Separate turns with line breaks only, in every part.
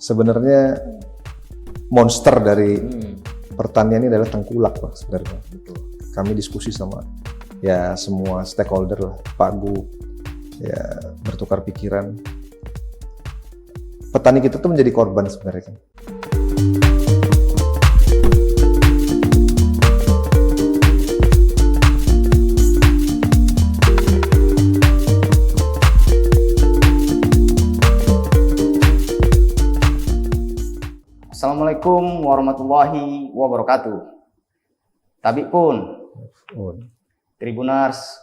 Sebenarnya monster dari pertanian ini adalah tengkulak, Pak, sebenarnya. Kami diskusi sama ya semua stakeholder lah, Pak Gu, ya bertukar pikiran. Petani kita tuh menjadi korban sebenarnya kan.
Assalamualaikum warahmatullahi wabarakatuh. Tabik pun, Tribuners,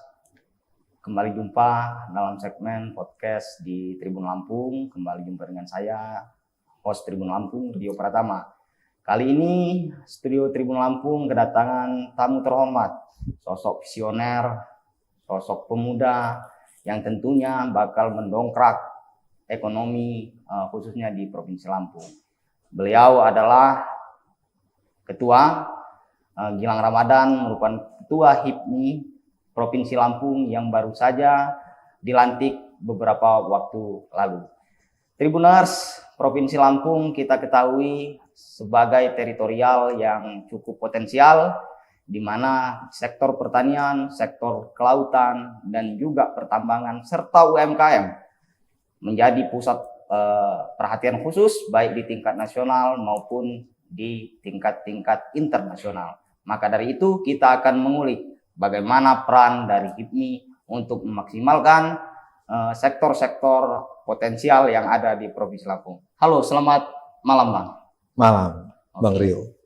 kembali jumpa dalam segmen podcast di Tribun Lampung. Kembali jumpa dengan saya, host Tribun Lampung, Rio Pratama. Kali ini studio Tribun Lampung kedatangan tamu terhormat, sosok visioner, sosok pemuda yang tentunya bakal mendongkrak ekonomi khususnya di Provinsi Lampung. Beliau adalah Ketua Gilang Ramadan, merupakan Ketua HIPMI Provinsi Lampung yang baru saja dilantik beberapa waktu lalu. Tribuners, Provinsi Lampung kita ketahui sebagai teritorial yang cukup potensial, di mana sektor pertanian, sektor kelautan, dan juga pertambangan serta UMKM menjadi pusat perhatian khusus baik di tingkat nasional maupun di tingkat-tingkat internasional. Maka dari itu kita akan mengulik bagaimana peran dari HIPMI untuk memaksimalkan sektor-sektor potensial yang ada di Provinsi Lampung. Halo, selamat malam Bang.
Malam, Bang Rio.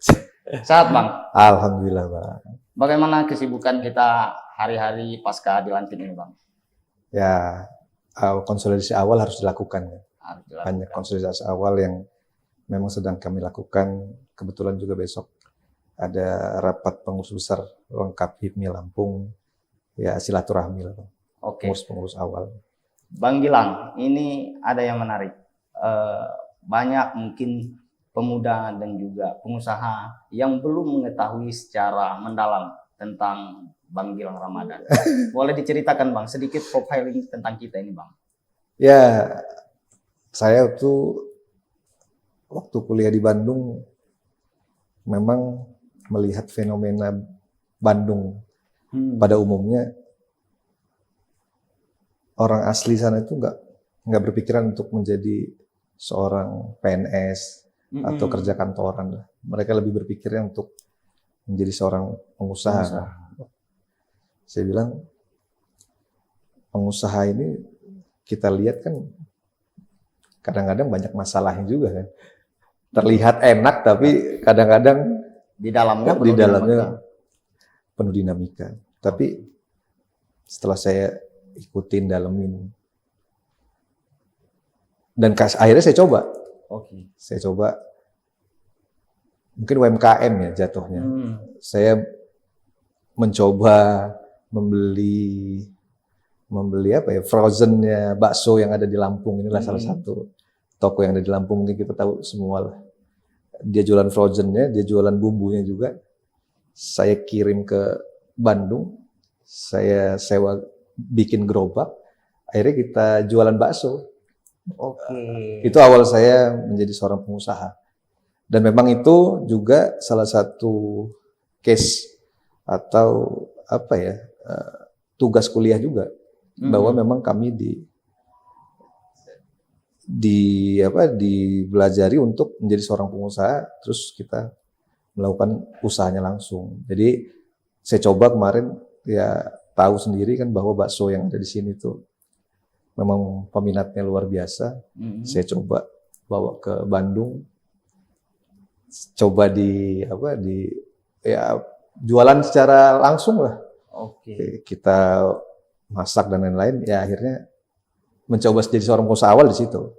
Sehat Bang?
Alhamdulillah, Bang.
Bagaimana kesibukan kita hari-hari pasca dilantik ini Bang?
Ya, konsolidasi awal harus dilakukan. Banyak konsolidasi awal yang memang sedang kami lakukan. Kebetulan juga besok ada rapat pengurus besar lengkap HIPMI Lampung, ya silaturahmi lah, pengurus awal.
Bang Gilang, ini ada yang menarik. Banyak mungkin pemuda dan juga pengusaha yang belum mengetahui secara mendalam tentang Bang Gilang Ramadan. Boleh diceritakan Bang sedikit profiling tentang kita ini Bang?
Ya, saya tuh waktu kuliah di Bandung memang melihat fenomena Bandung pada umumnya. Orang asli sana itu nggak berpikiran untuk menjadi seorang PNS atau kerja kantoran. Mereka lebih berpikirnya untuk menjadi seorang pengusaha. Saya bilang pengusaha ini kita lihat kan kadang-kadang banyak masalahnya juga kan. Terlihat enak tapi kadang-kadang di dalamnya penuh dinamika. Tapi setelah saya ikutin, dalemin, dan akhirnya saya coba. Saya coba mungkin UMKM ya jatuhnya. Saya mencoba membeli apa ya, frozennya bakso yang ada di Lampung. Inilah salah satu toko yang ada di Lampung, mungkin kita tahu semua lah. Dia jualan frozennya, dia jualan bumbunya juga. Saya kirim ke Bandung, saya sewa bikin gerobak, akhirnya kita jualan bakso. Itu awal saya menjadi seorang pengusaha. Dan memang itu juga salah satu case atau apa ya, tugas kuliah juga. Bahwa memang kami dibelajari untuk menjadi seorang pengusaha, terus kita melakukan usahanya langsung. Jadi saya coba kemarin ya tahu sendiri kan bahwa bakso yang ada di sini tuh memang peminatnya luar biasa. Saya coba bawa ke Bandung, coba jualan secara langsung lah. Kita masak dan lain-lain, ya akhirnya mencoba jadi seorang pengusaha awal di situ,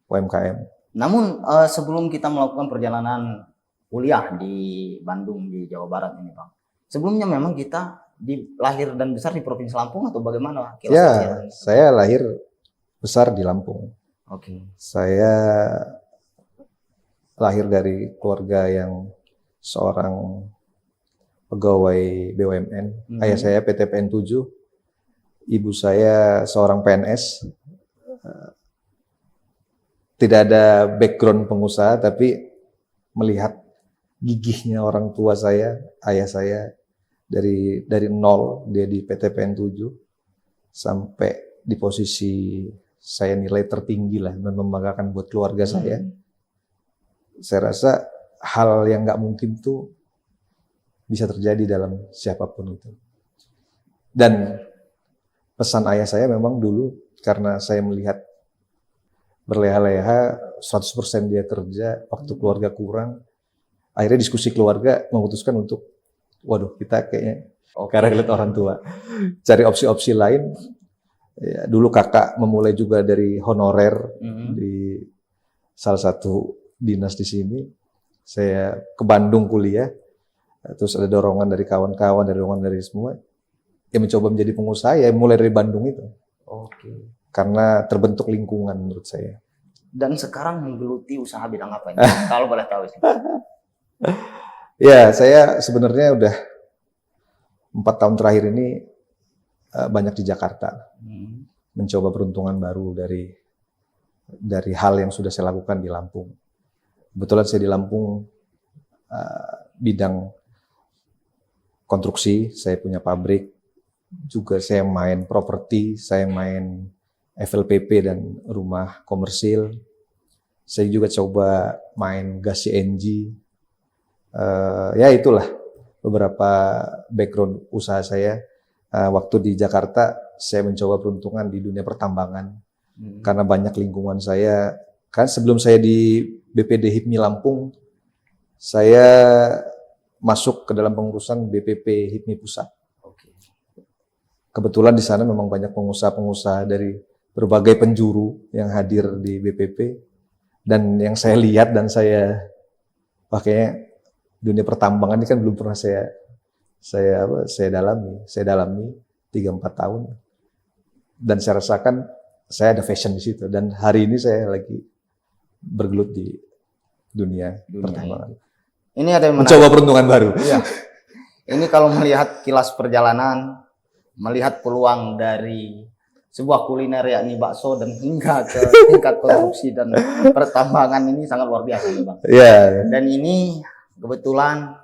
UMKM.
Namun sebelum kita melakukan perjalanan kuliah di Bandung di Jawa Barat ini Bang, sebelumnya memang kita lahir dan besar di Provinsi Lampung atau bagaimana?
Ya, saya lahir besar di Lampung. Saya lahir dari keluarga yang seorang pegawai BUMN. Ayah saya PTPN 7. Ibu saya seorang PNS, tidak ada background pengusaha, tapi melihat gigihnya orang tua saya, ayah saya dari nol, dia di PT PN 7 sampai di posisi saya nilai tertinggi lah dan membanggakan buat keluarga saya. Saya rasa hal yang nggak mungkin tuh bisa terjadi dalam siapapun itu. Dan pesan ayah saya memang dulu, karena saya melihat berleha-leha 100% dia kerja, waktu keluarga kurang, akhirnya diskusi keluarga memutuskan untuk, waduh kita kayaknya karena lihat orang tua, cari opsi-opsi lain. Ya, dulu kakak memulai juga dari honorer di salah satu dinas di sini. Saya ke Bandung kuliah, terus ada dorongan dari kawan-kawan, ada dorongan dari semua. Ya mencoba menjadi pengusaha, ya mulai dari Bandung itu. Karena terbentuk lingkungan menurut saya.
Dan sekarang menggeluti usaha bidang apa ini? Kalau boleh tahu sih.
Ya, saya sebenarnya udah 4 tahun terakhir ini banyak di Jakarta. Mencoba peruntungan baru dari hal yang sudah saya lakukan di Lampung. Kebetulan saya di Lampung bidang konstruksi, saya punya pabrik, juga saya main properti, saya main FLPP dan rumah komersil. Saya juga coba main gas CNG. Ya itulah beberapa background usaha saya. Waktu di Jakarta, saya mencoba peruntungan di dunia pertambangan. Karena banyak lingkungan saya, kan sebelum saya di BPD HIPMI Lampung, saya masuk ke dalam pengurusan BPP HIPMI Pusat. Kebetulan di sana memang banyak pengusaha-pengusaha dari berbagai penjuru yang hadir di BPP. Dan yang saya lihat dan saya pakainya dunia pertambangan ini kan belum pernah saya dalami 3-4 tahun, dan saya rasakan saya ada fashion di situ, dan hari ini saya lagi bergelut di dunia pertambangan.
Ini ada yang
mencoba peruntungan baru.
Iya. Ini kalau melihat kilas perjalanan, melihat peluang dari sebuah kuliner yakni bakso dan hingga ke tingkat konstruksi dan pertambangan, ini sangat luar biasa nih Bang.
Iya.
Dan ini kebetulan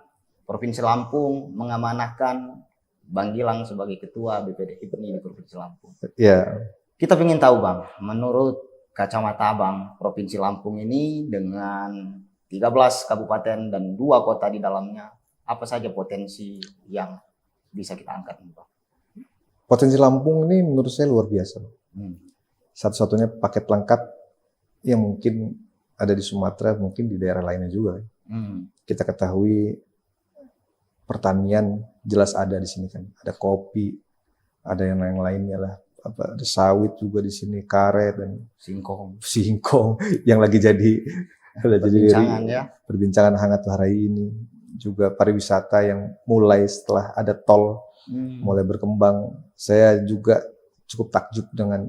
Provinsi Lampung mengamanahkan Bang Gilang sebagai Ketua BPD HIPMI di Provinsi Lampung.
Iya.
Kita ingin tahu Bang, menurut kacamata Bang, Provinsi Lampung ini dengan 13 kabupaten dan 2 kota di dalamnya, apa saja potensi yang bisa kita angkat Bang?
Potensi Lampung ini menurut saya luar biasa. Satu-satunya paket lengkap yang mungkin ada di Sumatera, mungkin di daerah lainnya juga. Kita ketahui pertanian jelas ada di sini kan, ada kopi, ada yang lain-lainnya lah, ada sawit juga di sini, karet dan singkong yang lagi jadi perbincangan hangat hari ini. Juga pariwisata yang mulai setelah ada tol mulai berkembang. Saya juga cukup takjub dengan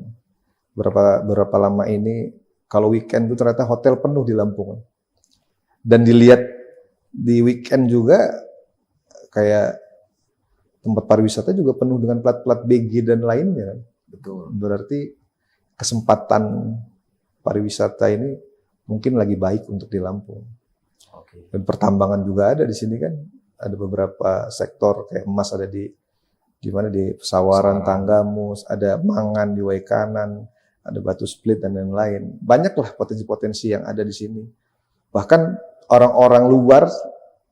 berapa lama ini kalau weekend itu ternyata hotel penuh di Lampung, dan dilihat di weekend juga kayak tempat pariwisata juga penuh dengan plat-plat BG dan lainnya.
Betul.
Berarti kesempatan pariwisata ini mungkin lagi baik untuk di Lampung. Dan pertambangan juga ada di sini kan. Ada beberapa sektor kayak emas ada di mana di Pesawaran, Tanggamus, ada Mangan di Waikanan, ada Batu Split dan lain-lain. Banyaklah potensi-potensi yang ada di sini. Bahkan orang-orang luar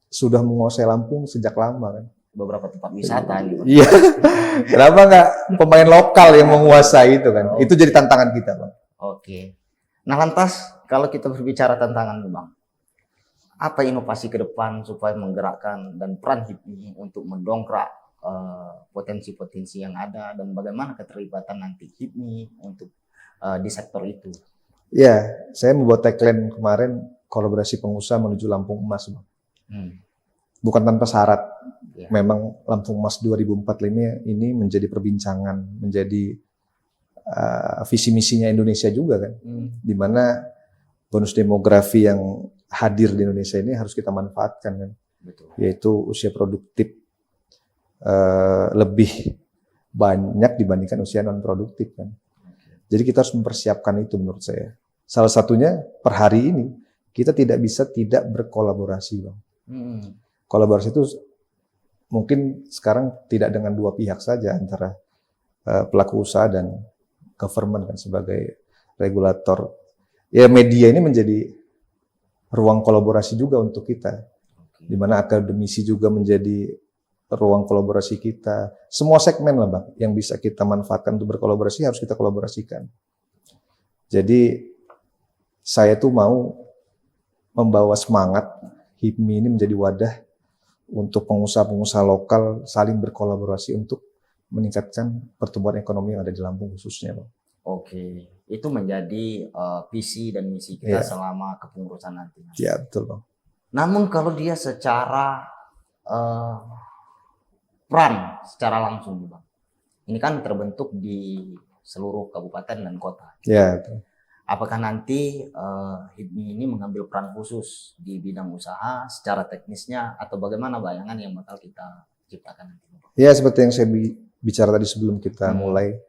sudah menguasai Lampung sejak lama kan.
Beberapa tempat wisata gitu.
Iya. Kenapa nggak pemain lokal yang menguasai itu kan? Itu jadi tantangan kita, Bang.
Oke. Nah lantas kalau kita berbicara tantangan Bang, apa inovasi ke depan supaya menggerakkan dan peran HIPMI untuk mendongkrak potensi-potensi yang ada, dan bagaimana keterlibatan nanti HIPMI untuk di sektor itu?
Ya, saya membuat tagline kemarin, kolaborasi pengusaha menuju Lampung Emas, Bang. Bukan tanpa syarat. Ya. Memang Lampung Emas 2045 ini menjadi perbincangan, menjadi visi misinya Indonesia juga kan. Di mana bonus demografi yang hadir di Indonesia ini harus kita manfaatkan kan. Betul. Yaitu usia produktif lebih banyak dibandingkan usia non produktif kan. Jadi kita harus mempersiapkan itu menurut saya. Salah satunya per hari ini kita tidak bisa tidak berkolaborasi, Bang. Kolaborasi itu mungkin sekarang tidak dengan dua pihak saja, antara pelaku usaha dan government kan sebagai regulator. Ya, media ini menjadi ruang kolaborasi juga untuk kita, di mana akademisi juga menjadi ruang kolaborasi kita. Semua segmen lah, Bang, yang bisa kita manfaatkan untuk berkolaborasi harus kita kolaborasikan. Jadi saya tuh mau membawa semangat HIPMI ini menjadi wadah untuk pengusaha-pengusaha lokal saling berkolaborasi untuk meningkatkan pertumbuhan ekonomi yang ada di Lampung khususnya, Bang.
Oke, itu menjadi visi dan misi kita selama kepengurusan nanti.
Ya, betul, Bang.
Namun kalau dia secara peran secara langsung, Bang, ini kan terbentuk di seluruh kabupaten dan kota.
Ya, betul.
Apakah nanti HIPMI ini mengambil peran khusus di bidang usaha secara teknisnya, atau bagaimana bayangan yang bakal kita ciptakan nanti?
Ya, seperti yang saya bicara tadi sebelum kita mulai.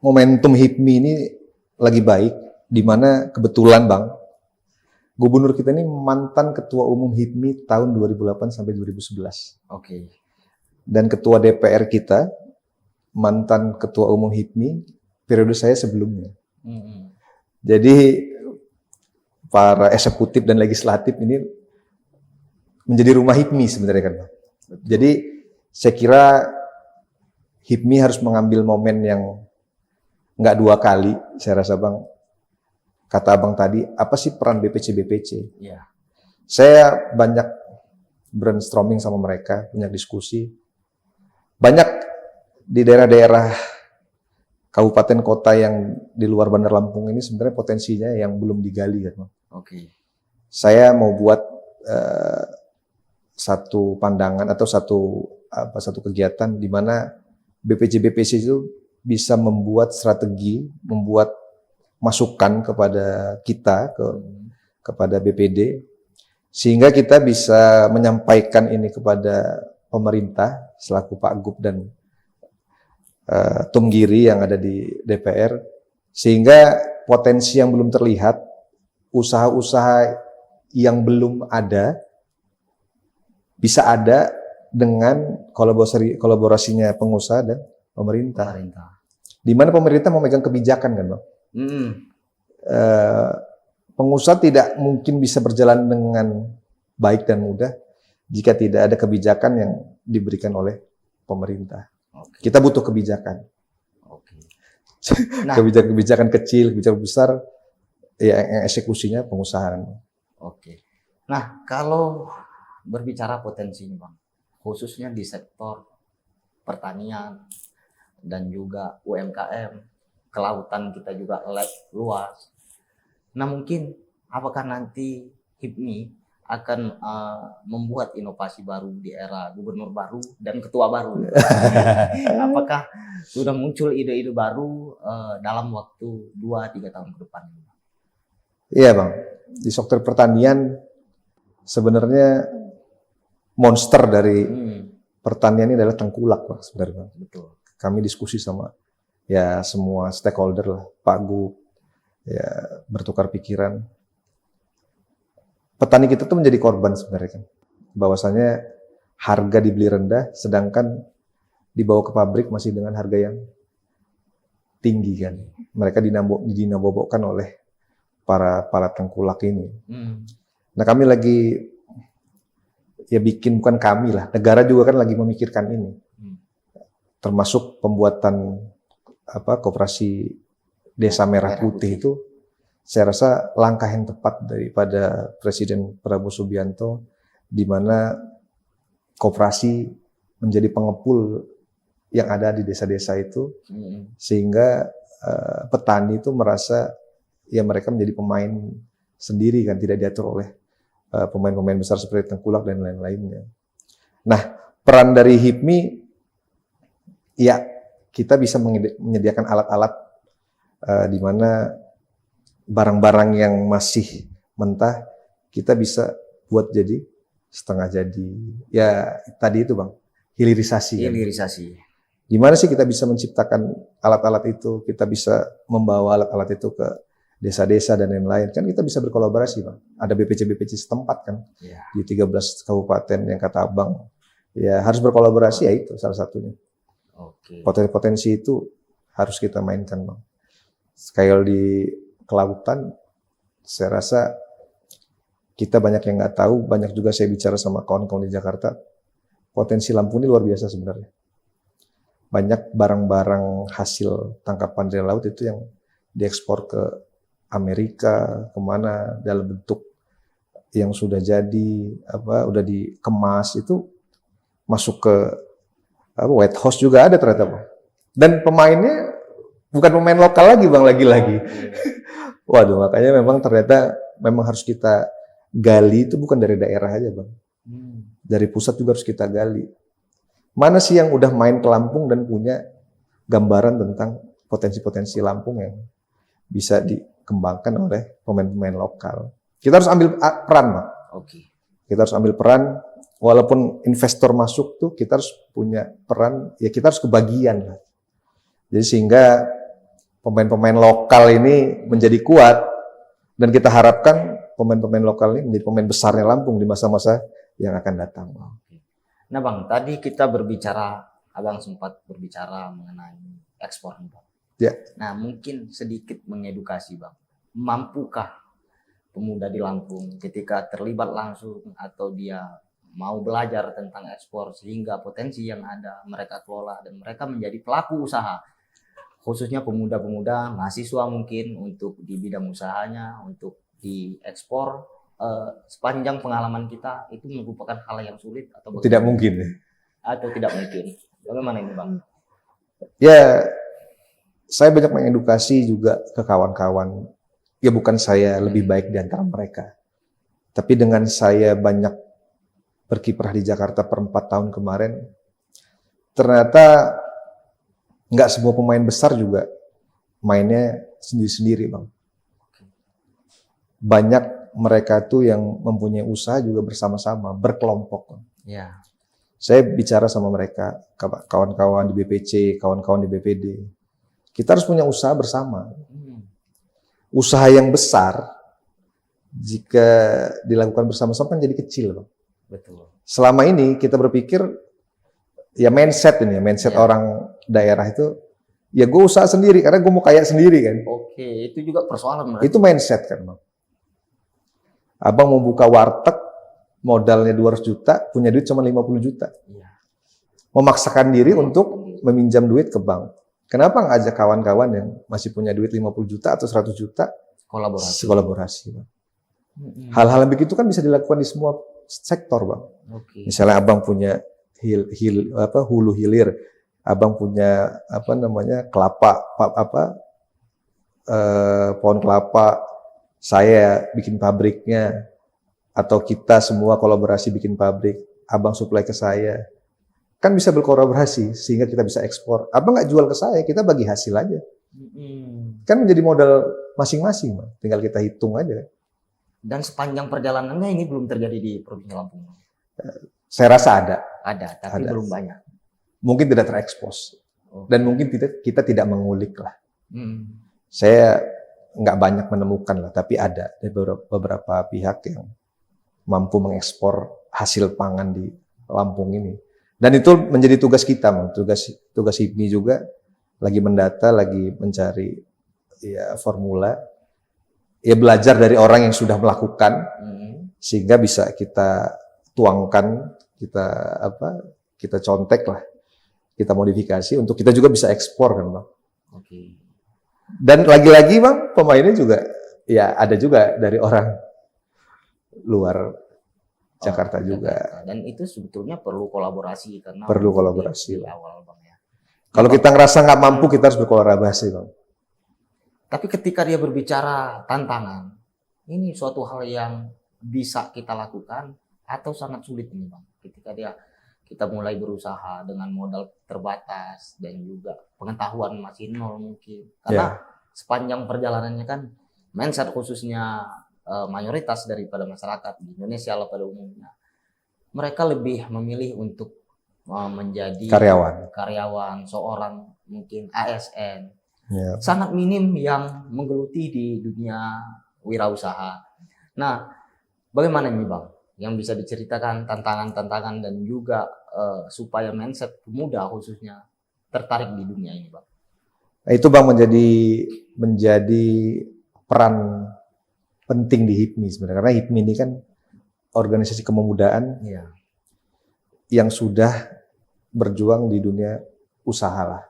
Momentum HIPMI ini lagi baik, di mana kebetulan, Bang, gubernur kita ini mantan ketua umum HIPMI tahun 2008 sampai 2011.
Oke.
Dan ketua DPR kita mantan ketua umum HIPMI periode saya sebelumnya. Jadi para eksekutif dan legislatif ini menjadi rumah HIPMI sebenarnya kan, Bang. Jadi saya kira HIPMI harus mengambil momen yang nggak dua kali, saya rasa, Bang. Kata Abang tadi, apa sih peran BPC-BPC?
Iya.
Saya banyak brainstorming sama mereka, banyak diskusi. Banyak di daerah-daerah kabupaten kota yang di luar Bandar Lampung ini sebenarnya potensinya yang belum digali, kan, Bang.
Oke.
Saya mau buat satu pandangan atau satu kegiatan di mana BPC-BPC itu bisa membuat strategi, membuat masukan kepada kita, kepada BPD, sehingga kita bisa menyampaikan ini kepada pemerintah selaku Pak Gub dan Tum Giri yang ada di DPR, sehingga potensi yang belum terlihat, usaha-usaha yang belum ada, bisa ada dengan kolaborasinya pengusaha dan pemerintah. Di mana pemerintah memegang kebijakan, kan, Bang? Pengusaha tidak mungkin bisa berjalan dengan baik dan mudah jika tidak ada kebijakan yang diberikan oleh pemerintah. Kita butuh kebijakan. Nah, kebijakan kecil, kebijakan besar, ya yang eksekusinya pengusaha.
Oke. Nah, kalau berbicara potensi ini, Bang, khususnya di sektor pertanian dan juga UMKM, kelautan kita juga luas. Nah, mungkin apakah nanti HIPMI akan membuat inovasi baru di era gubernur baru dan ketua baru? Apakah sudah muncul ide-ide baru dalam waktu 2-3 tahun ke depan?
Iya, Bang. Di sektor pertanian sebenarnya monster dari pertanian ini adalah tengkulak, Bang, sebenarnya.
Betul.
Kami diskusi sama ya semua stakeholder lah, Pak Gub, ya bertukar pikiran. Petani kita tuh menjadi korban sebenarnya, kan. Bahwasanya harga dibeli rendah, sedangkan dibawa ke pabrik masih dengan harga yang tinggi, kan. Mereka dinabobokkan oleh para tengkulak ini. Nah, kami lagi ya bikin, bukan kami lah, negara juga kan lagi memikirkan ini. Termasuk pembuatan koperasi Desa Merah Putih itu, saya rasa langkah yang tepat daripada Presiden Prabowo Subianto, di mana koperasi menjadi pengepul yang ada di desa-desa itu, sehingga petani itu merasa ya mereka menjadi pemain sendiri, kan, tidak diatur oleh pemain-pemain besar seperti tengkulak dan lain-lainnya. Nah, peran dari HIPMI, ya kita bisa menyediakan alat-alat di mana barang-barang yang masih mentah kita bisa buat jadi setengah jadi. Ya tadi itu, Bang, hilirisasi.
Hilirisasi.
Kan? Gimana sih kita bisa menciptakan alat-alat itu, kita bisa membawa alat-alat itu ke desa-desa dan lain-lain. Kan kita bisa berkolaborasi, Bang. Ada BPC-BPC setempat kan, di 13 kabupaten yang kata Abang. Ya harus berkolaborasi, ya itu salah satunya. Potensi-potensi itu harus kita mainkan, Bang. Sekali di kelautan, saya rasa kita banyak yang nggak tahu, banyak juga saya bicara sama kawan-kawan di Jakarta, potensi Lampung ini luar biasa sebenarnya. Banyak barang-barang hasil tangkapan dari laut itu yang diekspor ke Amerika, kemana, dalam bentuk yang sudah jadi, udah dikemas, itu masuk ke White House juga ada ternyata, Bang. Dan pemainnya bukan pemain lokal lagi, Bang, lagi-lagi. Waduh, makanya memang ternyata memang harus kita gali, itu bukan dari daerah aja, Bang. Dari pusat juga harus kita gali. Mana sih yang udah main ke Lampung dan punya gambaran tentang potensi-potensi Lampung yang bisa dikembangkan oleh pemain-pemain lokal. Kita harus ambil peran, Bang. Kita harus ambil peran, walaupun investor masuk tuh kita harus punya peran, ya kita harus kebagian lah. Jadi sehingga pemain-pemain lokal ini menjadi kuat, dan kita harapkan pemain-pemain lokal ini menjadi pemain besarnya Lampung di masa-masa yang akan datang.
Nah, Bang, tadi kita Abang sempat berbicara mengenai ekspor, Bang.
Ya.
Nah, mungkin sedikit mengedukasi, Bang. Mampukah pemuda di Lampung ketika terlibat langsung atau dia mau belajar tentang ekspor sehingga potensi yang ada mereka kelola dan mereka menjadi pelaku usaha, khususnya pemuda-pemuda mahasiswa mungkin untuk di bidang usahanya, untuk diekspor, sepanjang pengalaman kita itu merupakan hal yang sulit atau
tidak mungkin ya?
Atau tidak mungkin. Bagaimana ini, Bang?
Ya, saya banyak mengedukasi juga ke kawan-kawan. Ya bukan saya lebih baik di antara mereka. Tapi dengan saya banyak berkiprah di Jakarta per 4 tahun kemarin, ternyata nggak semua pemain besar juga mainnya sendiri-sendiri, Bang. Banyak mereka tuh yang mempunyai usaha juga bersama-sama, berkelompok.
Ya.
Saya bicara sama mereka, kawan-kawan di BPC, kawan-kawan di BPD. Kita harus punya usaha bersama. Usaha yang besar, jika dilakukan bersama-sama kan jadi kecil, Bang.
Betul.
Selama ini kita berpikir, ya mindset orang daerah itu, ya gue usaha sendiri karena gue mau kaya sendiri kan.
Itu juga persoalan.
Itu mindset kan, Bang. Abang mau buka warteg, modalnya 200 juta, punya duit cuma 50 juta. Memaksakan diri untuk meminjam duit ke bank. Kenapa nggak ajak kawan-kawan yang masih punya duit 50 juta atau 100 juta? Kolaborasi. Bang. Hal-hal yang begitu kan bisa dilakukan di semua sektor, Bang. Misalnya abang punya hulu hilir, abang punya kelapa, pohon kelapa, saya bikin pabriknya, atau kita semua kolaborasi bikin pabrik, abang supply ke saya, kan bisa berkolaborasi sehingga kita bisa ekspor. Abang nggak jual ke saya, kita bagi hasil aja. Kan menjadi modal masing-masing, Bang. Tinggal kita hitung aja.
Dan sepanjang perjalanannya ini belum terjadi di Provinsi Lampung.
Saya rasa ada.
Tapi belum banyak.
Mungkin tidak terekspos. Dan mungkin kita tidak mengulik lah. Saya nggak banyak menemukan lah, tapi ada beberapa pihak yang mampu mengekspor hasil pangan di Lampung ini. Dan itu menjadi tugas kita, Bang. Tugas HIPMI juga lagi mendata, lagi mencari ya formula, ya belajar dari orang yang sudah melakukan, sehingga bisa kita tuangkan, kita contek lah, kita modifikasi untuk kita juga bisa ekspor kan, Bang. Dan lagi-lagi, Bang, pemainnya juga ya ada juga dari orang luar Jakarta juga.
Dan itu sebetulnya perlu kolaborasi karena di awal, Bang, ya.
Kalau kita ngerasa nggak mampu, kita harus berkolaborasi, Bang.
Tapi ketika dia berbicara tantangan, ini suatu hal yang bisa kita lakukan atau sangat sulit ini, Bang. Ketika kita mulai berusaha dengan modal terbatas dan juga pengetahuan masih nol mungkin. Karena sepanjang perjalanannya kan mindset khususnya mayoritas daripada masyarakat di Indonesia lah pada umumnya. Mereka lebih memilih untuk
menjadi karyawan seorang mungkin ASN. Sangat minim yang menggeluti di dunia wirausaha. Nah, bagaimana ini Bang? Yang bisa diceritakan tantangan-tantangan dan juga supaya mindset pemuda khususnya tertarik di dunia ini Bang?
Nah, itu Bang menjadi peran penting di HIPMI sebenarnya. Karena HIPMI ini kan organisasi kepemudaan yang sudah berjuang di dunia usaha lah.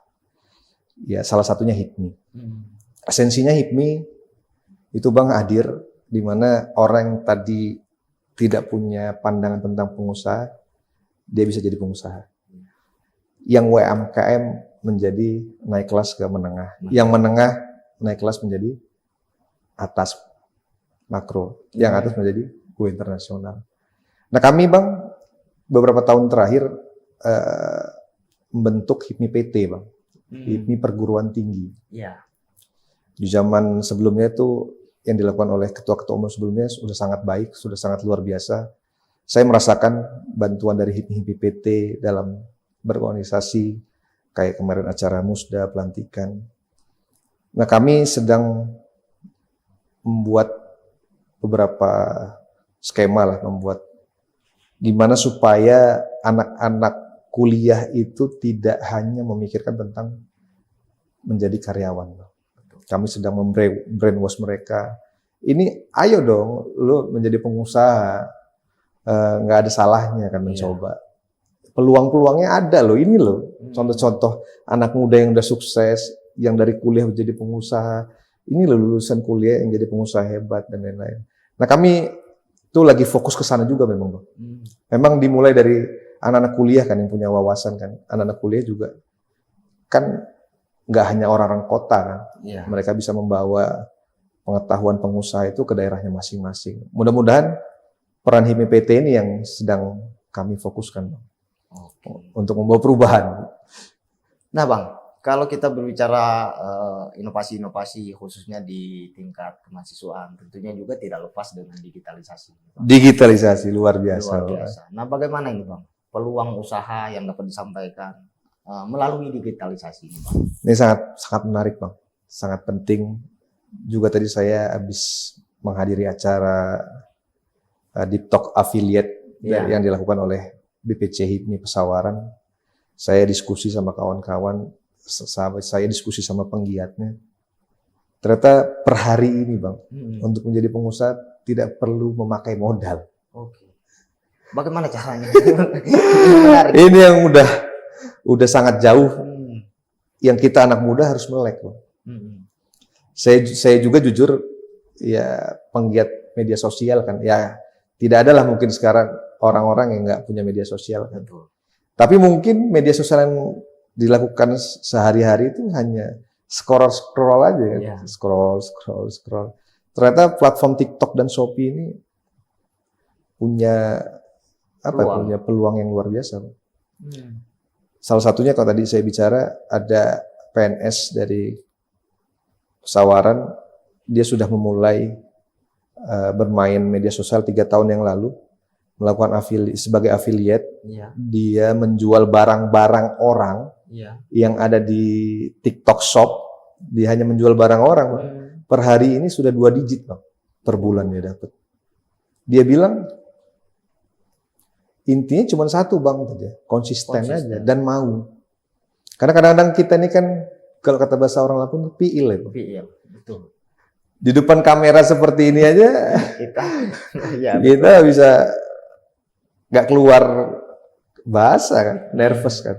Ya, salah satunya HIPMI. Esensinya HIPMI itu Bang hadir di mana orang yang tadi tidak punya pandangan tentang pengusaha, dia bisa jadi pengusaha. Yang UMKM menjadi naik kelas ke menengah. Yang menengah naik kelas menjadi atas makro. Yang atas menjadi go internasional. Nah kami Bang beberapa tahun terakhir membentuk HIPMI PT Bang. HIPMI perguruan tinggi. Di zaman sebelumnya itu yang dilakukan oleh ketua-ketua umum sebelumnya sudah sangat baik, sudah sangat luar biasa. Saya merasakan bantuan dari HIPMI PT dalam berorganisasi, kayak kemarin acara musda, pelantikan. Nah kami sedang membuat beberapa skema lah, membuat gimana supaya anak-anak kuliah itu tidak hanya memikirkan tentang menjadi karyawan. Kami sedang membrainwash mereka. Ini ayo dong, lu menjadi pengusaha, nggak ada salahnya kan mencoba. Peluang-peluangnya ada loh, ini loh. Contoh-contoh anak muda yang udah sukses, yang dari kuliah menjadi pengusaha. Ini loh lulusan kuliah yang jadi pengusaha hebat dan lain-lain. Nah kami tuh lagi fokus ke sana juga memang Bang. Memang dimulai dari anak-anak kuliah kan yang punya wawasan kan. Anak-anak kuliah juga kan nggak hanya orang-orang kota kan. Mereka bisa membawa pengetahuan pengusaha itu ke daerahnya masing-masing. Mudah-mudahan peran HIPMI PT ini yang sedang kami fokuskan Bang. Untuk membawa perubahan.
Nah Bang, kalau kita berbicara inovasi-inovasi khususnya di tingkat kemahasiswaan, tentunya juga tidak lepas dengan digitalisasi.
Digitalisasi luar biasa.
Nah bagaimana ini Bang? Peluang usaha yang dapat disampaikan melalui digitalisasi ini Bang?
Ini sangat menarik Bang, sangat penting. Juga tadi saya habis menghadiri acara Deep Talk Affiliate yang dilakukan oleh BPC HIPMI Pesawaran. Saya diskusi sama kawan-kawan, saya diskusi sama penggiatnya. Ternyata per hari ini Bang, untuk menjadi pengusaha tidak perlu memakai modal.
Bagaimana caranya?
Ini yang udah sangat jauh. Yang kita anak muda harus melek Bang. Saya juga jujur ya penggiat media sosial kan. Ya tidak ada lah mungkin sekarang orang-orang yang nggak punya media sosial kan. Tapi mungkin media sosial yang dilakukan sehari-hari itu hanya scroll aja kan. Scroll. Ternyata platform TikTok dan Shopee ini punya peluang yang luar biasa. Salah satunya kalau tadi saya bicara ada PNS dari Pesawaran, dia sudah memulai bermain media sosial 3 tahun yang lalu, melakukan sebagai affiliate. Dia menjual barang-barang orang yang ada di TikTok Shop. Dia hanya menjual barang orang Bang. Per hari ini sudah 2 digit Bang, per bulan dia dapat. Dia bilang intinya cuma satu Bang, konsisten aja dan mau. Karena kadang-kadang kita ini kan kalau kata bahasa orang Lampung piil ya Bang.
Betul.
Di depan kamera seperti ini aja kita bisa nggak keluar bahasa kan, nervous kan.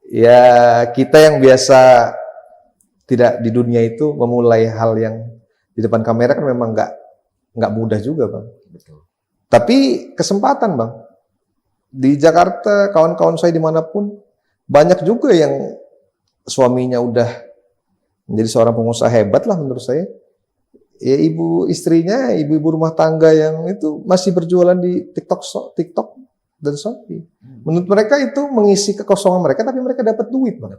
Ya kita yang biasa tidak di dunia itu memulai hal yang di depan kamera kan memang nggak mudah juga Bang.
Betul.
Tapi kesempatan Bang. Di Jakarta kawan-kawan saya dimanapun banyak juga yang suaminya udah menjadi seorang pengusaha hebat lah menurut saya. Ya istrinya, ibu-ibu rumah tangga yang itu masih berjualan di TikTok dan Shopee. Menurut mereka itu mengisi kekosongan mereka, tapi mereka dapat duit Bang.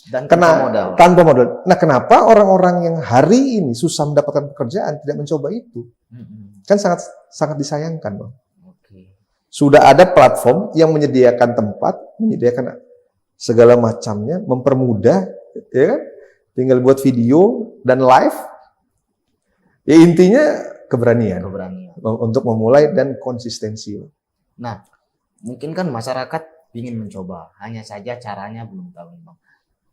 Dan tanpa modal.
Nah kenapa orang-orang yang hari ini susah mendapatkan pekerjaan tidak mencoba itu? Kan sangat disayangkan Bang. Sudah ada platform yang menyediakan tempat, menyediakan segala macamnya, mempermudah, ya kan? Tinggal buat video dan live. Ya intinya keberanian. Untuk memulai dan konsistensi.
Nah, mungkin kan masyarakat ingin mencoba, hanya saja caranya belum tahu, Bang.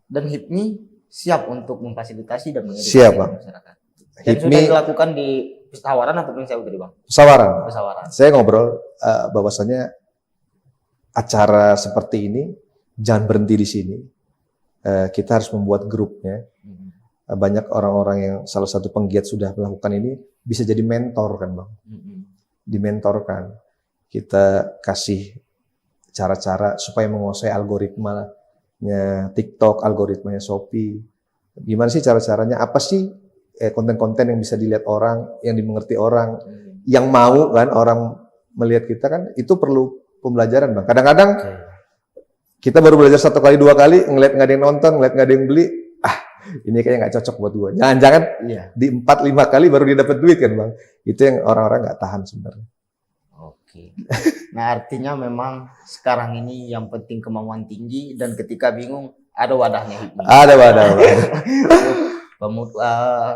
Dan HIPMI siap untuk memfasilitasi dan
mengedukasi
masyarakat. Dan sudah dilakukan di pesawaran ataupun sewu tadi, Bang? Pesawaran. Saya
ngobrol bahwasanya acara seperti ini jangan berhenti di sini. Kita harus membuat grupnya. Banyak orang-orang yang salah satu penggiat sudah melakukan ini bisa jadi mentor kan, Bang. Dimentorkan. Kita kasih cara-cara supaya menguasai algoritmanya TikTok, algoritmanya Shopee. Gimana sih cara-caranya? Apa sih konten-konten yang bisa dilihat orang, yang dimengerti orang, yang mau kan orang melihat kita kan, itu perlu pembelajaran, Bang. Kadang-kadang kita baru belajar 1 kali 2 kali, ngeliat nggak ada yang nonton, ngeliat nggak ada yang beli, ini kayaknya nggak cocok buat gue. Jangan-jangan di 4-5 kali baru dia dapat duit kan, Bang. Itu yang orang-orang nggak tahan sebenarnya. Oke.
Nah, artinya memang sekarang ini yang penting kemauan tinggi, dan ketika bingung ada wadahnya HIPMI.
Ada wadah.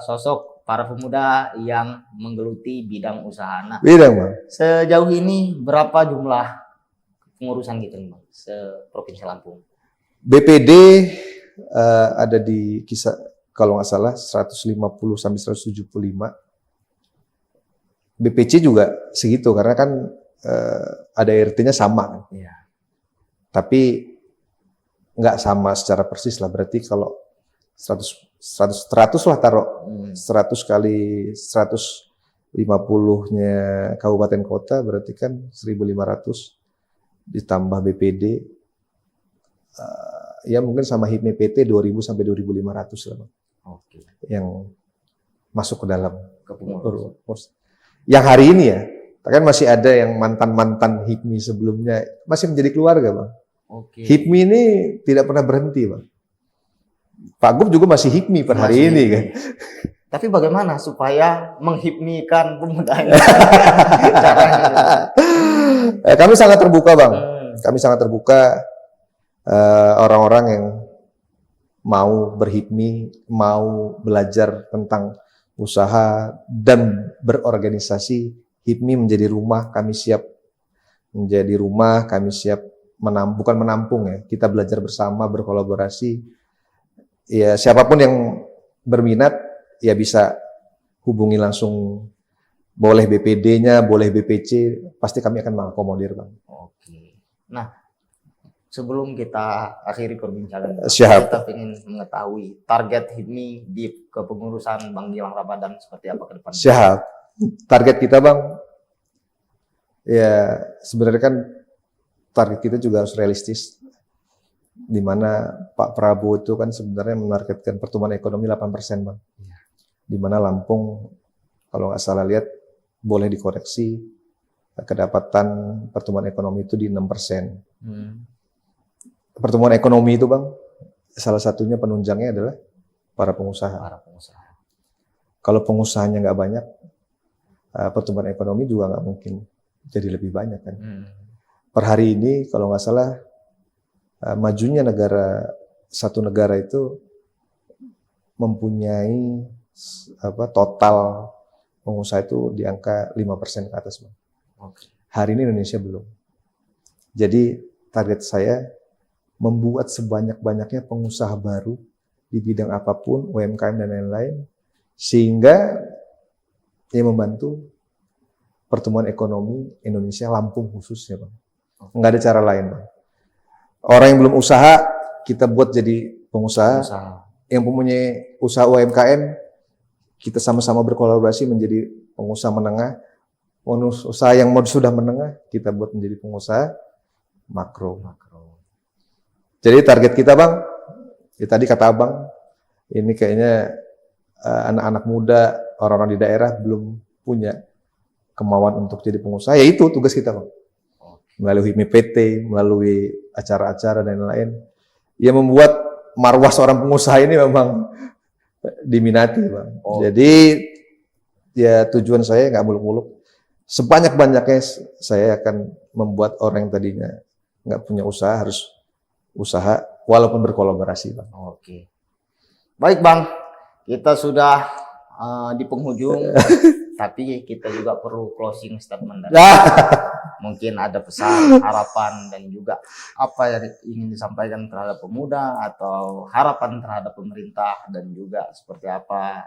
Sosok para pemuda yang menggeluti bidang usaha. Nah,
Bang.
Sejauh ini berapa jumlah pengurusan gitu, Bang, se-Provinsi Lampung?
BPD ada di kisah kalau nggak salah 150 sampai 175. BPC juga segitu karena kan ada RT-nya sama kan.
Iya.
Tapi nggak sama secara persis lah, berarti kalau 100 lah taruh 100 kali 150-nya kabupaten kota berarti kan 1.500 ditambah BPD ya mungkin sama HIPMI PT 2.000 sampai 2.500 lah, Bang.
Oke.
Yang masuk ke dalam pengurus. Yang hari ini ya, kan masih ada yang mantan-mantan HIPMI sebelumnya masih menjadi keluarga, Bang.
Oke.
HIPMI ini tidak pernah berhenti, Bang. Pak Gub juga masih HIPMI per hari ini kan.
Tapi bagaimana supaya menghipmikan pemuda ini?
Kami sangat terbuka, Bang. Kami sangat terbuka. Orang-orang yang mau berhipmi, mau belajar tentang usaha dan berorganisasi, HIPMI menjadi rumah, kami siap menjadi rumah, kami siap bukan menampung ya, kita belajar bersama, berkolaborasi. Ya siapapun yang berminat ya bisa hubungi langsung, boleh BPD-nya, boleh BPC, pasti kami akan mengakomodir, Bang.
Oke. Nah, sebelum kita akhiri perbincangan,
kita
ingin mengetahui target HIPMI di kepengurusan Bang Gilang Ramadan seperti apa ke depan?
Siap. Target kita, Bang, ya sebenarnya kan target kita juga harus realistis. Di mana Pak Prabowo itu kan sebenarnya menargetkan pertumbuhan ekonomi 8%, Bang. Di mana Lampung, kalau nggak salah lihat, boleh dikoreksi, kedapatan pertumbuhan ekonomi itu di 6%. Pertumbuhan ekonomi itu, Bang, salah satunya penunjangnya adalah para pengusaha. Kalau pengusahanya nggak banyak, pertumbuhan ekonomi juga nggak mungkin jadi lebih banyak kan. Per hari ini, kalau nggak salah, majunya satu negara itu mempunyai total pengusaha itu di angka 5% ke atas, Bang. Hari ini Indonesia belum. Jadi target saya membuat sebanyak-banyaknya pengusaha baru di bidang apapun, UMKM dan lain-lain, sehingga dia membantu pertumbuhan ekonomi Indonesia, Lampung khususnya, Bang. Nggak ada cara lain, Bang. Orang yang belum usaha, kita buat jadi pengusaha. Yang mempunyai usaha UMKM, kita sama-sama berkolaborasi menjadi pengusaha menengah. Usaha yang sudah menengah, kita buat menjadi pengusaha makro. Jadi target kita, Bang, ya tadi kata Abang, ini kayaknya anak-anak muda, orang-orang di daerah belum punya kemauan untuk jadi pengusaha. Ya itu tugas kita, Bang. Melalui HIPMI PT, melalui acara-acara dan lain-lain, ya membuat marwah seorang pengusaha ini memang diminati, Bang. Jadi ya tujuan saya nggak muluk-muluk, sebanyak-banyaknya saya akan membuat orang yang tadinya nggak punya usaha harus usaha walaupun berkolaborasi, Bang.
Oke. Baik, Bang. Kita sudah di penghujung, tapi kita juga perlu closing statement dari mungkin ada pesan, harapan, dan juga apa yang ingin disampaikan terhadap pemuda atau harapan terhadap pemerintah, dan juga seperti apa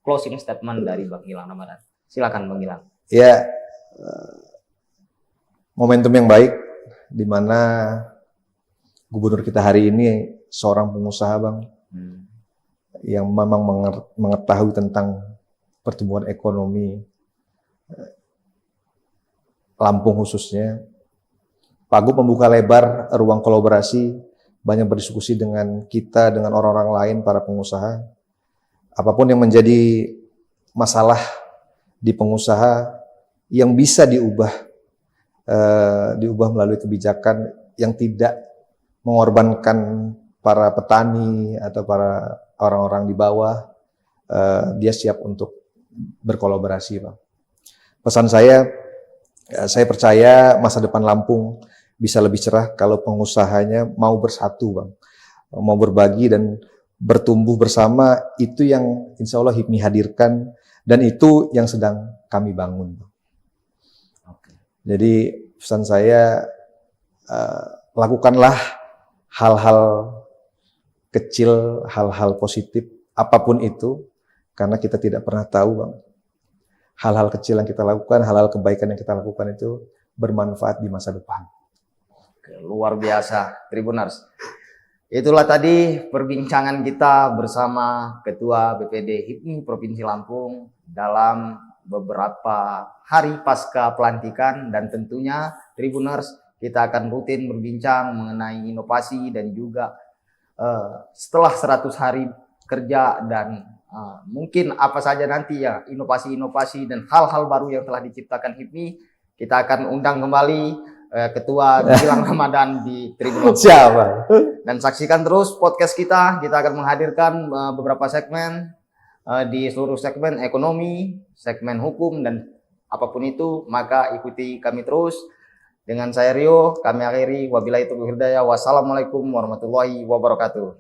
closing statement dari Bang Gilang Ramadan. Silakan, Bang Gilang.
Ya, momentum yang baik di mana gubernur kita hari ini seorang pengusaha, Bang, yang memang mengetahui tentang pertumbuhan ekonomi Lampung khususnya. Pak Gub membuka lebar ruang kolaborasi, banyak berdiskusi dengan kita, dengan orang-orang lain, para pengusaha. Apapun yang menjadi masalah di pengusaha yang bisa diubah melalui kebijakan yang tidak mengorbankan para petani atau para orang-orang di bawah, dia siap untuk berkolaborasi, Bang. Pesan saya percaya masa depan Lampung bisa lebih cerah kalau pengusahanya mau bersatu, Bang. Mau berbagi dan bertumbuh bersama, itu yang insya Allah HIPMI hadirkan, dan itu yang sedang kami bangun, Bang. Jadi pesan saya, lakukanlah hal-hal kecil, hal-hal positif, apapun itu, karena kita tidak pernah tahu, Bang. Hal-hal kecil yang kita lakukan, hal-hal kebaikan yang kita lakukan itu bermanfaat di masa depan.
Oke, luar biasa, Tribuners. Itulah tadi perbincangan kita bersama Ketua BPD HIPMI Provinsi Lampung dalam beberapa hari pasca pelantikan, dan tentunya Tribuners, kita akan rutin berbincang mengenai inovasi dan juga setelah 100 hari kerja dan mungkin apa saja nanti ya inovasi-inovasi dan hal-hal baru yang telah diciptakan HIPMI. Kita akan undang kembali Ketua Gilang Ramadan di Tribun Lampung.
Siapa?
Dan saksikan terus podcast kita. Kita akan menghadirkan beberapa segmen di seluruh segmen ekonomi, segmen hukum, dan apapun itu, maka ikuti kami terus. Dengan saya Rio, kami akhiri. Wabillahi taufiq wal hidayah. Wassalamualaikum warahmatullahi wabarakatuh.